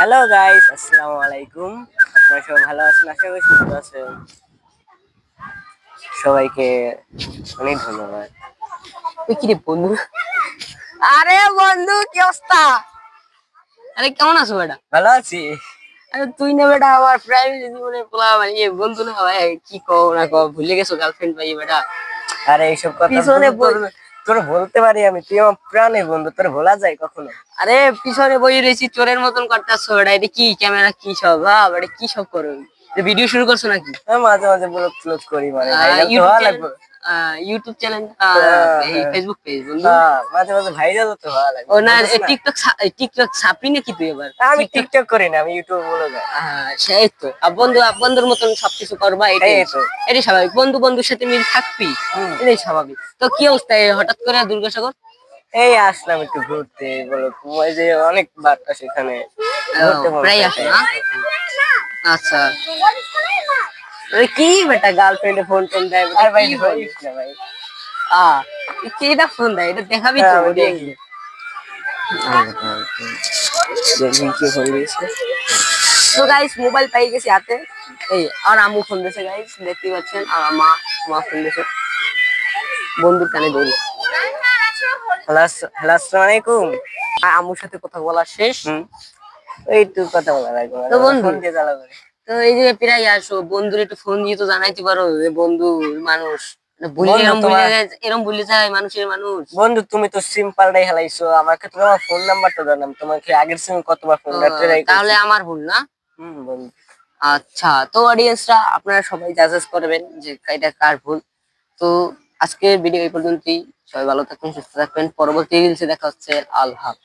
Hello guys, আসসালামু আলাইকুম। আপনারা সবাই ভালো আছেন? আশা করি সুস্থ আছেন। সবাইকে অনেক ধন্যবাদ। তুই কি রে বন্ধু? আরে বন্ধু, কি অবস্থা? আরে কেমন আছো বেটা? ভালো আছি। আরে তুই না বেটা আমার প্রাইভেট জীবনে পোলা মানে বন্ধু না ভাই, কি কও না কও, ভুলে গেছো গার্লফ্রেন্ড ভাই বেটা? আরে এইসব কথা পিছনে তোর তোর বলতে পারি আমি, তুই আমার প্রাণের বন্ধু, তোর ভোলা যায় কখনো? আরে পিছনে বই রয়েছি চোরের মতন করতেছো বেটা, এটা কি ক্যামেরা কি সব এটা কি সব করো? ভিডিও শুরু করছো নাকি? আমি মাঝে মাঝে ব্লগ ফ্লগ করি, মানে ভাইরাল তো ইউটিউব হওয়া চ্যানেল? লাগবে। YouTube channel? এই হ্যাঁ, ফেসবুক পেজ বন্ধু? মাঝে মাঝে ভাইরাল তো হওয়া লাগবে, ও না, বুঝছ না? টিকটক? টিকটক ছাপড়ি নাকি তুই এবার? আমি টিকটক? টিকটক করি না, আমি ইউটিউব বলে যাই। সেই তো বন্ধুর মতন সবকিছু করবা, এটাই এই তো। এটাই স্বাভাবিক। বন্ধুর সাথে মিল থাকবি, এটাই স্বাভাবিক। তো কি অবস্থা হঠাৎ করে দুর্গাসাগর? এই আসলাম একটু ঘুরতে, বলো ওই যে অনেক বার্তা সেখানে ঘুরতে মন প্রায় আসো চাইছে। না? আচ্ছা। কি বেটা গার্লফ্রেন্ডে ফোন টোন দেয়? আর ভাই ধরিস না ভাই। আহ এটা ফোন দেয়, এটা দেখাবি তো? আমি দেখি। দেখি দেখি কি ফোন দিয়েছে। তো গাইস, মোবাইল পাই গেছি হাতে। এই আর আম্মু ফোন দিয়েছে গাইস, দেখতে পাচ্ছেন। আর মা মা ফোন দিয়েছে। বন্ধুর কানে ধরি। হ্যালো হ্যালো, আসসালামু আলাইকুম। আর আম্মুর সাথে কথা বলা শেষ। হুম, এই তো কথা বলা লাগবে, তো বন্ধু, ফোন দিয়ে জ্বালা করে। তো এই যে প্রায় আসো, বন্ধুর একটু ফোন দিয়ে তো জানাইতে পারো যে বন্ধু মানুষ ভুলে, বন্ধু এরম ভুলে তোমার, যায়, এরম ভুলে যায় মানুষের মানুষ। বন্ধু তুমি তো সিম পাল্টাই হেলাইছো, আমাকে তোমার ফোন নাম্বারটা জানাম, তোমাকে আগের সিম কতবার ফোন ট্রাই তাহলে করেছি। আমার ভুল না? বন্ধু। আচ্ছা, তো অডিয়েন্সরা আপনারা সবাই জাজেস করবেন যে এটা কার ভুল। তো আজকের ভিডিও এই পর্যন্তই। সবাই ভালো থাকবেন, সুস্থ থাকবেন। পরবর্তী রিলসে দেখা হচ্ছে। আল্লাহ হাফেজ।